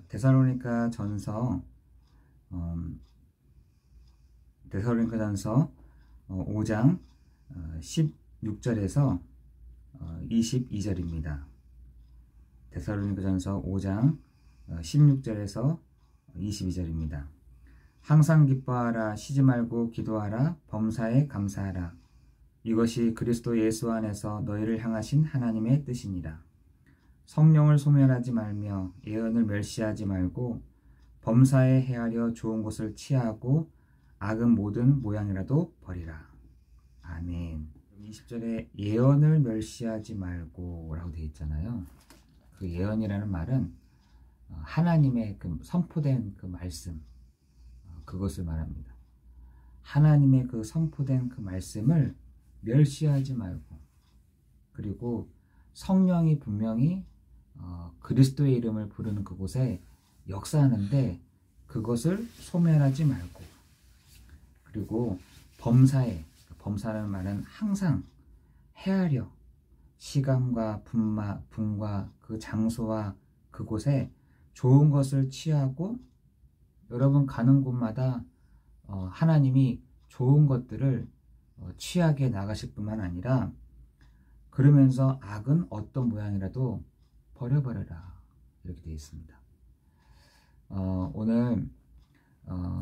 데살로니가 전서 5장 16절에서 22절입니다. 데살로니가 전서 5장 16절에서 22절입니다. 항상 기뻐하라, 쉬지 말고 기도하라, 범사에 감사하라. 이것이 그리스도 예수 안에서 너희를 향하신 하나님의 뜻이니라. 성령을 소멸하지 말며 예언을 멸시하지 말고 범사에 헤아려 좋은 것을 취하고 악은 모든 모양이라도 버리라. 아멘. 20절에 예언을 멸시하지 말고 라고 되어 있잖아요. 그 예언이라는 말은 하나님의 그 선포된 그 말씀, 그것을 말합니다. 하나님의 그 선포된 그 말씀을 멸시하지 말고, 그리고 성령이 분명히 그리스도의 이름을 부르는 그곳에 역사하는데 그것을 소멸하지 말고, 그리고 범사라는 말은 항상 헤아려 시간과 분과 그 장소와 그곳에 좋은 것을 취하고, 여러분 가는 곳마다 하나님이 좋은 것들을 취하게 나가실 뿐만 아니라, 그러면서 악은 어떤 모양이라도 버려버려라, 이렇게 되어 있습니다. 오늘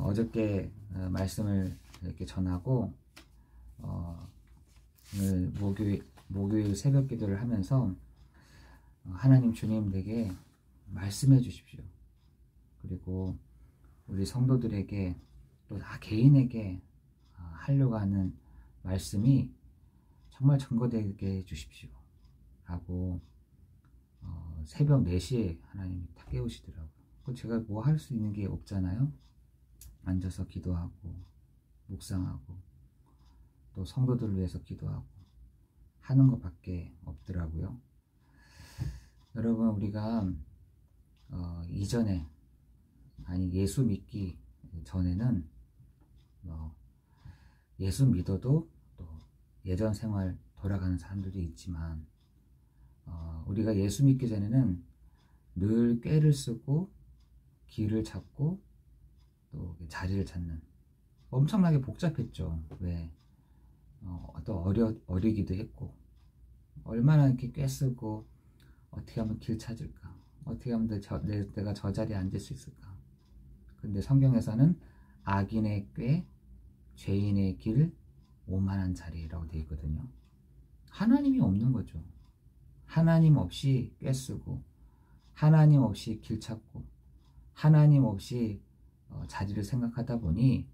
어저께 말씀을 이렇게 전하고 오늘 목요일 새벽 기도를 하면서 하나님 주님 내게 말씀해 주십시오. 그리고 우리 성도들에게 또 나 개인에게 하려고 하는 말씀이 정말 증거되게 해주십시오 라고 새벽 4시에 하나님이 딱 깨우시더라고요. 제가 뭐 할 수 있는 게 없잖아요. 앉아서 기도하고 묵상하고 또 성도들을 위해서 기도하고 하는 것밖에 없더라고요. 여러분, 우리가 이전에, 아니 예수 믿기 전에는 예수 믿어도 또 예전 생활 돌아가는 사람들도 있지만, 우리가 예수 믿기 전에는 늘 꾀를 쓰고 길을 찾고 또 자리를 찾는, 엄청나게 복잡했죠. 왜? 또 어리기도 했고, 얼마나 이렇게 꾀 쓰고 어떻게 하면 길 찾을까, 어떻게 하면 내가 저 자리에 앉을 수 있을까. 근데 성경에서는 악인의 꾀, 죄인의 길, 오만한 자리라고 되어 있거든요. 하나님이 없는 거죠. 하나님 없이 꾀 쓰고, 하나님 없이 길 찾고, 하나님 없이 자리를 생각하다 보니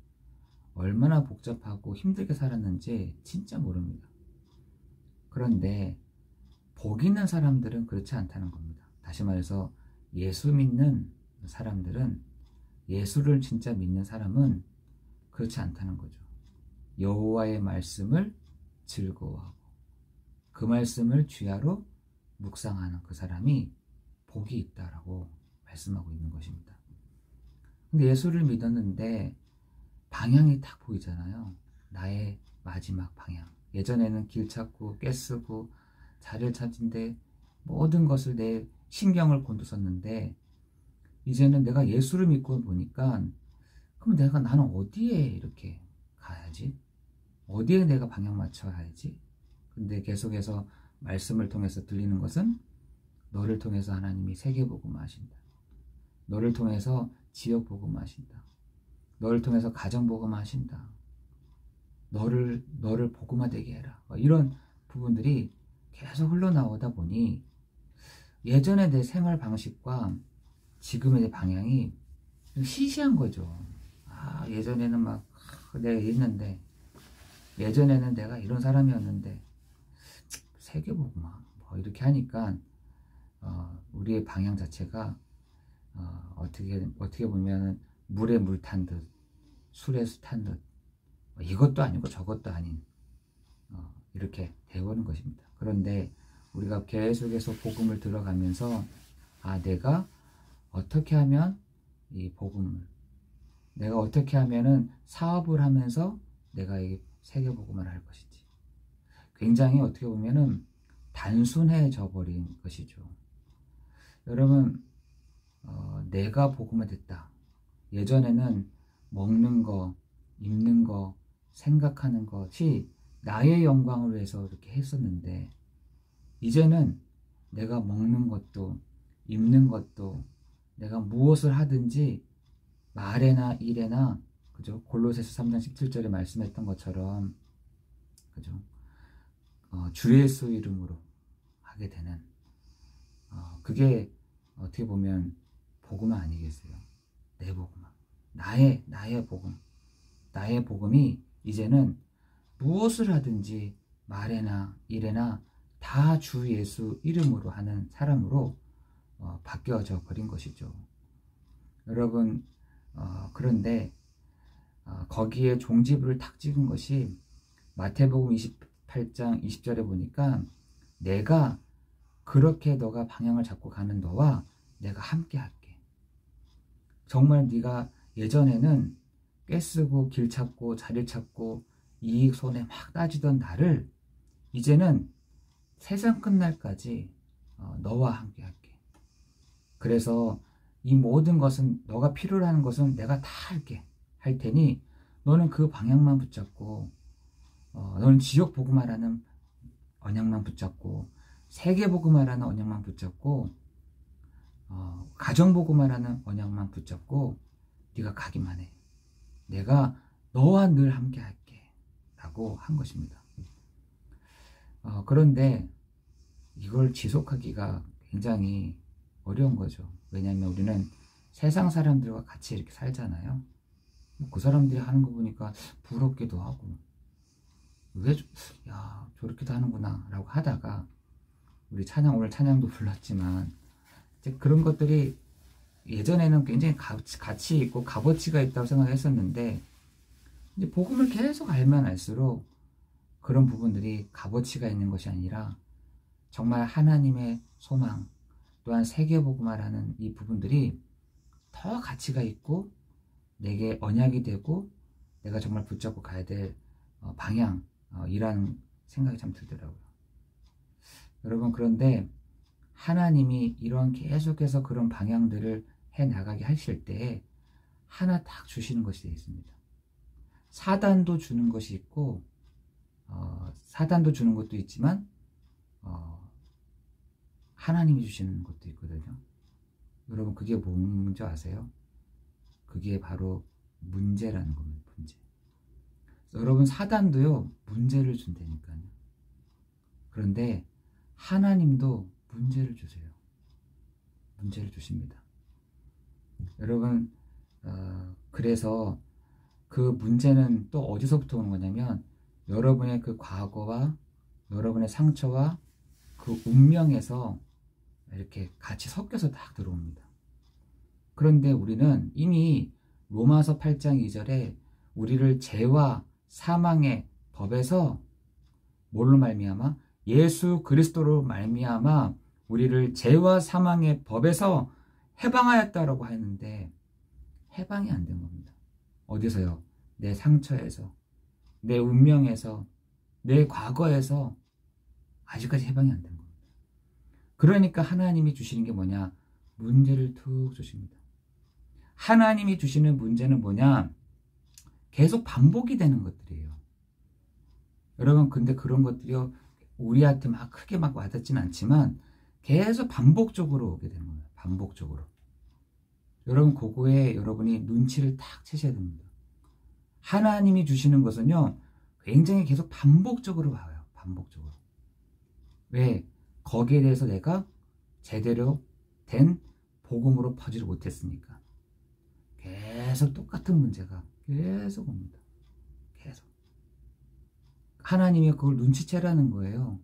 얼마나 복잡하고 힘들게 살았는지 진짜 모릅니다. 그런데 복 있는 사람들은 그렇지 않다는 겁니다. 다시 말해서 예수 믿는 사람들은, 예수를 진짜 믿는 사람은 그렇지 않다는 거죠. 여호와의 말씀을 즐거워하고 그 말씀을 주야로 묵상하는 그 사람이 복이 있다라고 말씀하고 있는 것입니다. 근데 예수를 믿었는데 방향이 딱 보이잖아요. 나의 마지막 방향. 예전에는 길 찾고 꾀 쓰고 자리를 찾는데 모든 것을 내 신경을 곤두섰는데, 이제는 내가 예수를 믿고 보니까, 그럼 나는 어디에 이렇게 가야지? 어디에 내가 방향 맞춰야 하지? 근데 계속해서 말씀을 통해서 들리는 것은, 너를 통해서 하나님이 세계복음을 하신다. 너를 통해서 지역복음을 하신다. 너를 통해서 가정복음을 하신다. 너를 복음화되게 해라. 이런 부분들이 계속 흘러나오다 보니 예전의 내 생활 방식과 지금의 내 방향이 시시한 거죠. 예전에는 막 내가 있는데, 예전에는 내가 이런 사람이었는데 세계복음화 이렇게 하니까 우리의 방향 자체가 어떻게 보면 물에 물 탄 듯, 술에 수 탄 듯, 이것도 아니고 저것도 아닌 이렇게 되어오는 것입니다. 그런데 우리가 계속해서 복음을 들어가면서, 내가 어떻게 하면 이 복음을, 내가 어떻게 하면은 사업을 하면서 내가 이 세계복음을 할 것인지, 굉장히 어떻게 보면은 단순해져 버린 것이죠. 여러분, 내가 복음화 됐다. 예전에는 먹는 거, 입는 거, 생각하는 것이 나의 영광을 위해서 이렇게 했었는데, 이제는 내가 먹는 것도 입는 것도 내가 무엇을 하든지 말에나 일에나, 그죠? 골로새서 3장 17절에 말씀했던 것처럼, 그죠? 주 예수 이름으로 하게 되는, 그게 어떻게 보면 복음화 아니겠어요? 내 복음화. 나의 복음. 나의 복음이 이제는 무엇을 하든지 말에나 일에나 다 주 예수 이름으로 하는 사람으로 바뀌어져 버린 것이죠. 여러분, 그런데 거기에 종지부를 탁 찍은 것이 마태복음 28장 20절에 보니까 내가 그렇게 너가 방향을 잡고 가는 너와 내가 함께 할게. 정말 네가 예전에는 꿰쓰고 길 찾고 자리 찾고 이익 손해 막 따지던 나를 이제는 세상 끝날까지 너와 함께 할게. 그래서 이 모든 것은 너가 필요로 하는 것은 내가 다 할게. 할 테니 너는 그 방향만 붙잡고 너는 지역 복음화라는 언약만 붙잡고 세계 복음화라는 언약만 붙잡고 가정 복음화라는 언약만 붙잡고 네가 가기만 해. 내가 너와 늘 함께 할게 라고 한 것입니다. 그런데 이걸 지속하기가 굉장히 어려운 거죠. 왜냐하면 우리는 세상 사람들과 같이 이렇게 살잖아요. 그 사람들이 하는 거 보니까 부럽기도 하고 야 저렇게도 하는구나 라고 하다가 우리 오늘 찬양도 불렀지만 이제 그런 것들이 예전에는 굉장히 가치 있고 값어치가 있다고 생각했었는데 이제 복음을 계속 알면 알수록 그런 부분들이 값어치가 있는 것이 아니라 정말 하나님의 소망 또한 세계복음화라는 이 부분들이 더 가치가 있고 내게 언약이 되고 내가 정말 붙잡고 가야 될 방향이라는 생각이 참 들더라고요. 여러분, 그런데 하나님이 이런 계속해서 그런 방향들을 해나가게 하실 때에 하나 딱 주시는 것이 있습니다. 사단도 주는 것이 있고 사단도 주는 것도 있지만 하나님이 주시는 것도 있거든요. 여러분, 그게 뭔지 아세요? 그게 바로 문제라는 겁니다. 문제. 여러분, 사단도요 문제를 준다니까요. 그런데 하나님도 문제를 주세요. 문제를 주십니다. 여러분, 그래서 그 문제는 또 어디서부터 오는 거냐면 여러분의 그 과거와 여러분의 상처와 그 운명에서 이렇게 같이 섞여서 딱 들어옵니다. 그런데 우리는 이미 로마서 8장 2절에 우리를 죄와 사망의 법에서 뭘로 말미암아? 예수 그리스도로 말미암아 우리를 죄와 사망의 법에서 해방하였다라고 했는데 해방이 안 된 겁니다. 어디서요? 내 상처에서, 내 운명에서, 내 과거에서 아직까지 해방이 안 된 겁니다. 그러니까 하나님이 주시는 게 뭐냐? 문제를 툭 주십니다. 하나님이 주시는 문제는 뭐냐? 계속 반복이 되는 것들이에요. 여러분, 근데 그런 것들이요 우리한테 막 크게 막 와닿지는 않지만 계속 반복적으로 오게 되는 거예요. 반복적으로. 여러분, 그거에 여러분이 눈치를 딱 채셔야 됩니다. 하나님이 주시는 것은요 굉장히 계속 반복적으로 와요. 반복적으로. 왜? 거기에 대해서 내가 제대로 된 복음으로 퍼지를 못했으니까. 계속 똑같은 문제가 계속 옵니다. 계속. 하나님이 그걸 눈치채라는 거예요.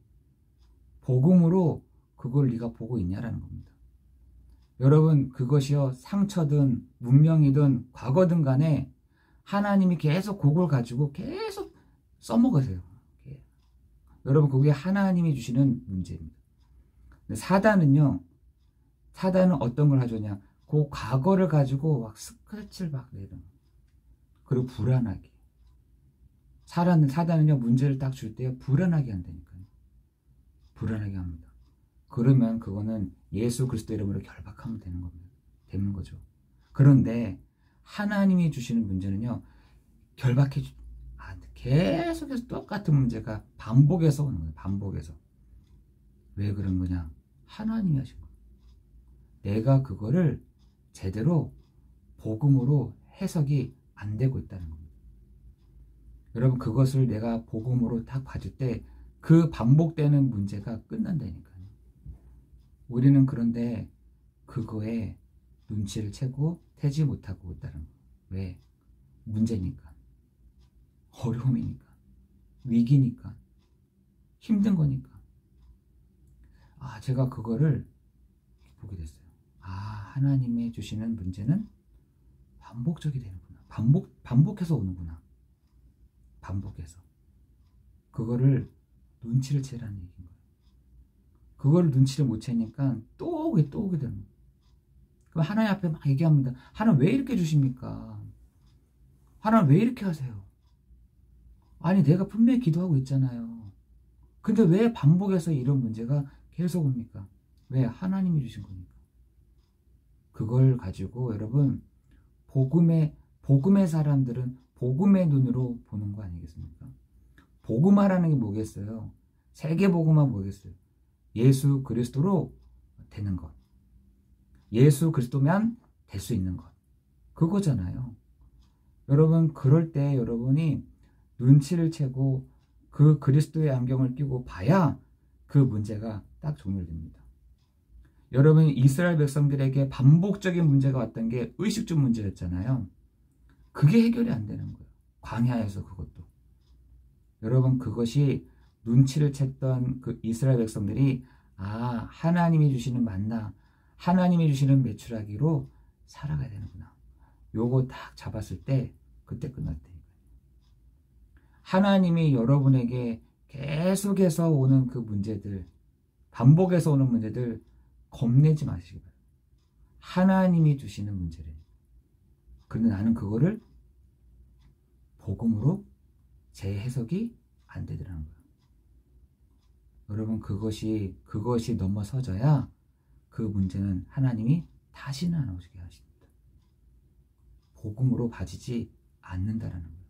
복음으로 그걸 네가 보고 있냐라는 겁니다. 여러분, 그것이요 상처든 문명이든 과거든 간에 하나님이 계속 그걸 가지고 계속 써먹으세요. 여러분, 그게 하나님이 주시는 문제입니다. 근데 사단은 어떤 걸 하죠냐? 그 과거를 가지고 막 스크래치를 막 내는. 그리고 불안하게. 사단은요 문제를 딱 줄 때 불안하게 한다니까요. 불안하게 합니다. 그러면 그거는 예수 그리스도 이름으로 결박하면 되는 겁니다. 되는 거죠. 그런데 하나님이 주시는 문제는요, 계속해서 똑같은 문제가 반복해서 오는 거예요. 반복해서. 왜 그런 거냐? 하나님이 하신 거예요. 내가 그거를 제대로 복음으로 해석이 안 되고 있다는 겁니다. 여러분, 그것을 내가 복음으로 딱 봐줄 때 그 반복되는 문제가 끝난다니까요. 우리는 그런데 그거에 눈치를 채고 태지 못하고 있다는 거예요. 왜? 문제니까. 어려움이니까. 위기니까. 힘든 거니까. 제가 그거를 보게 됐어요. 하나님이 주시는 문제는 반복적이 되는구나. 반복해서 오는구나. 반복해서. 그거를 눈치를 채라는 얘기인 거예요. 그거를 눈치를 못 채니까 또 오게 되는 거예요. 그럼 하나님 앞에 막 얘기합니다. 하나님 왜 이렇게 주십니까? 하나님 왜 이렇게 하세요? 아니, 내가 분명히 기도하고 있잖아요. 근데 왜 반복해서 이런 문제가 계속 옵니까? 왜? 하나님이 주신 거니까. 그걸 가지고 여러분, 복음의 사람들은 복음의 눈으로 보는 거 아니겠습니까? 복음화라는 게 뭐겠어요? 세계복음화 뭐겠어요? 예수 그리스도로 되는 것. 예수 그리스도면 될 수 있는 것. 그거잖아요. 여러분, 그럴 때 여러분이 눈치를 채고 그 그리스도의 안경을 끼고 봐야 그 문제가 딱 종결됩니다. 여러분, 이스라엘 백성들에게 반복적인 문제가 왔던 게 의식주 문제였잖아요. 그게 해결이 안 되는 거예요. 광야에서 그것도. 여러분, 그것이 눈치를 챘던 그 이스라엘 백성들이 하나님이 주시는 만나, 하나님이 주시는 메추라기로 살아가야 되는구나. 요거 딱 잡았을 때 그때 끝날 테니까요. 하나님이 여러분에게 계속해서 오는 그 문제들, 반복해서 오는 문제들 겁내지 마시기 바랍니다. 하나님이 주시는 문제를. 그런데 나는 그거를 복음으로 재해석이 안 되더라는 거예요. 여러분, 그것이 넘어서져야 그 문제는 하나님이 다시는 안 오시게 하십니다. 복음으로 봐지지 않는다라는 거예요.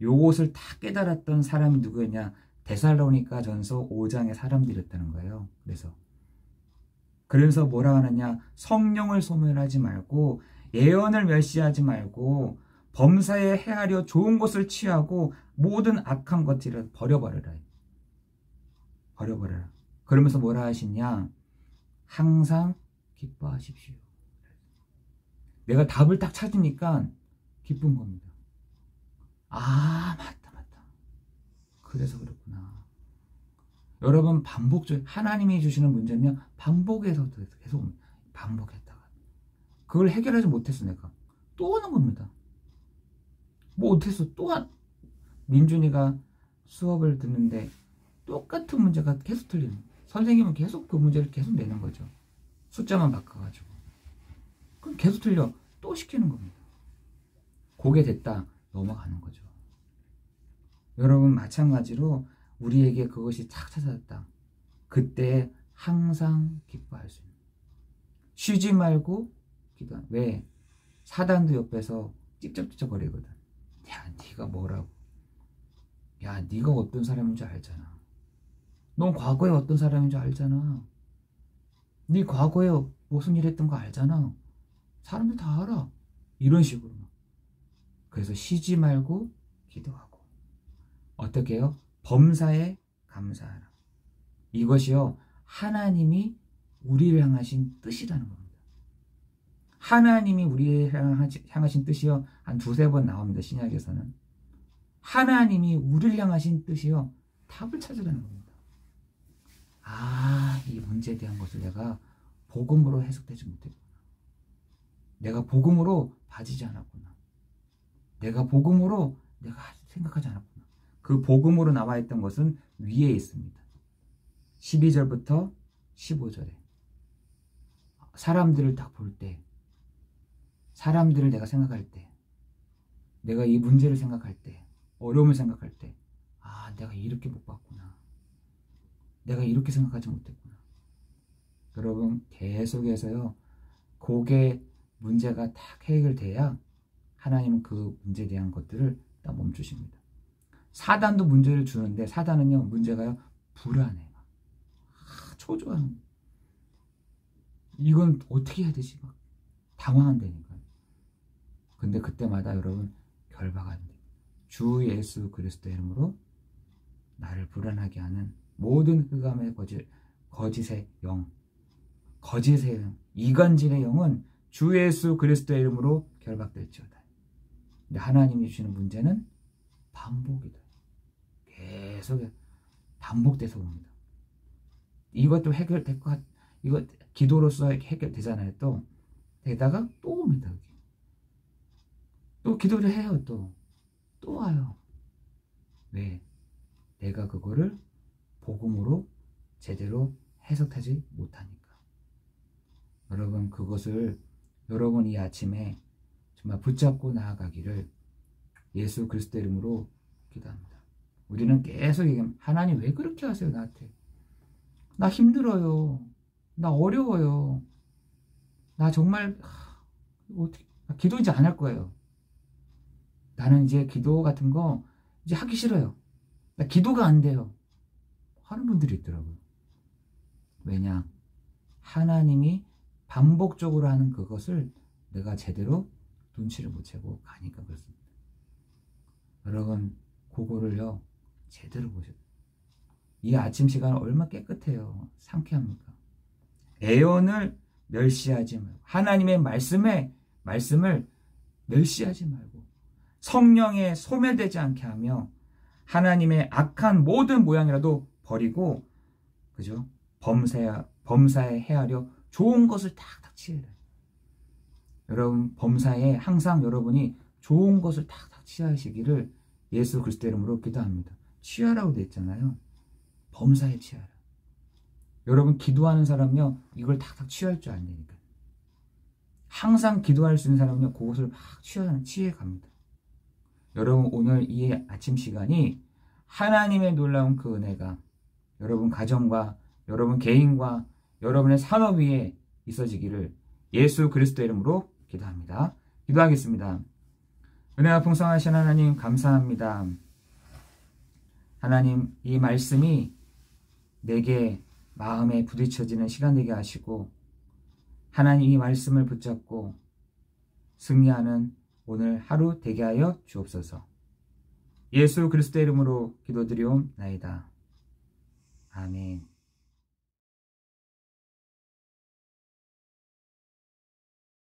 요것을 다 깨달았던 사람이 누구였냐? 데살로니가 전서 5장의 사람들이었다는 거예요. 그래서 뭐라 하느냐? 성령을 소멸하지 말고, 예언을 멸시하지 말고, 범사에 헤아려 좋은 것을 취하고 모든 악한 것들을 버려버려라. 그러면서 뭐라 하시냐? 항상 기뻐하십시오. 내가 답을 딱 찾으니까 기쁜 겁니다. 맞다. 그래서 그렇구나. 여러분, 하나님이 주시는 문제는요, 반복해서 계속 반복했다가 그걸 해결하지 못했어. 내가 또 오는 겁니다. 뭐 어땠어? 민준이가 수업을 듣는데 똑같은 문제가 계속 틀리는 거예요. 선생님은 계속 그 문제를 계속 내는 거죠. 숫자만 바꿔가지고. 그럼 계속 틀려. 또 시키는 겁니다. 그게 됐다. 넘어가는 거죠. 여러분, 마찬가지로 우리에게 그것이 착 찾아졌다. 그때 항상 기뻐할 수 있는. 쉬지 말고 기도하는. 왜? 사단도 옆에서 찝쩍찝쩍거리거든. 야, 네가 뭐라고? 야, 네가 어떤 사람인 줄 알잖아. 넌 과거에 어떤 사람인 줄 알잖아. 네 과거에 무슨 일 했던 거 알잖아. 사람들 다 알아. 이런 식으로. 그래서 쉬지 말고 기도하고. 어떻게 해요? 범사에 감사하라. 이것이요, 하나님이 우리를 향하신 뜻이라는 겁니다. 하나님이 우리를 향하신 뜻이요, 한 두세 번 나옵니다. 신약에서는. 하나님이 우리를 향하신 뜻이요, 답을 찾으라는 겁니다. 이 문제에 대한 것을 내가 복음으로 해석되지 못했구나. 내가 복음으로 봐지지 않았구나. 내가 복음으로 내가 생각하지 않았구나. 그 복음으로 나와 있던 것은 위에 있습니다. 12절부터 15절에 사람들을 딱 볼 때, 사람들을 내가 생각할 때, 내가 이 문제를 생각할 때, 어려움을 생각할 때, 내가 이렇게 못 봤구나. 내가 이렇게 생각하지 못했구나. 여러분, 계속해서요, 그게 문제가 딱 해결돼야 하나님은 그 문제에 대한 것들을 딱 멈추십니다. 사단도 문제를 주는데 사단은요 문제가요 불안해. 초조한. 이건 어떻게 해야 되지? 막 당황한다니까. 근데 그때마다 여러분 결박하면 돼요. 주 예수 그리스도의 이름으로 나를 불안하게 하는 모든 흑암의 거짓의 영, 이간질의 영은 주 예수 그리스도의 이름으로 결박될지어다. 근데 하나님이 주시는 문제는 반복이다. 계속 반복돼서 옵니다. 이것도 해결될 것 같, 이거 기도로서 해결되잖아요. 또 되다가 또 옵니다. 또 기도를 해요. 또 와요. 왜? 내가 그거를 복음으로 제대로 해석하지 못하니까. 여러분 그것을 여러분 이 아침에 정말 붙잡고 나아가기를 예수 그리스도 이름으로 기도합니다. 우리는 계속 얘기하면 하나님 왜 그렇게 하세요 나한테? 나 힘들어요. 나 어려워요. 나 정말 어떻게 기도 이제 안 할 거예요. 나는 이제 기도 같은 거 이제 하기 싫어요. 나 기도가 안 돼요. 하는 분들이 있더라고요. 왜냐? 하나님이 반복적으로 하는 그것을 내가 제대로 눈치를 못 채고 가니까 그렇습니다. 여러분 그거를요 제대로 보셔야 돼요. 이 아침 시간 얼마나 깨끗해요. 상쾌합니까? 애언을 멸시하지 말고 하나님의 말씀을 멸시하지 말고 성령에 소멸되지 않게 하며 하나님의 악한 모든 모양이라도 버리고 그죠? 범사에 헤아려 좋은 것을 탁탁 취해라. 여러분 범사에 항상 여러분이 좋은 것을 탁탁 취하시기를 예수 그리스도 이름으로 기도합니다. 취하라고 되어 있잖아요. 범사에 취하라. 여러분 기도하는 사람요 이걸 탁탁 취할 줄 안다니까. 항상 기도할 수 있는 사람은요 그것을 막 취해 갑니다. 여러분 오늘 이 아침 시간이 하나님의 놀라운 그 은혜가 여러분 가정과 여러분 개인과 여러분의 산업 위에 있어지기를 예수 그리스도 이름으로 기도합니다. 기도하겠습니다. 은혜가 풍성하신 하나님 감사합니다. 하나님 이 말씀이 내게 마음에 부딪혀지는 시간 되게 하시고 하나님 이 말씀을 붙잡고 승리하는 오늘 하루 되게 하여 주옵소서. 예수 그리스도 이름으로 기도드리옵나이다. 아멘.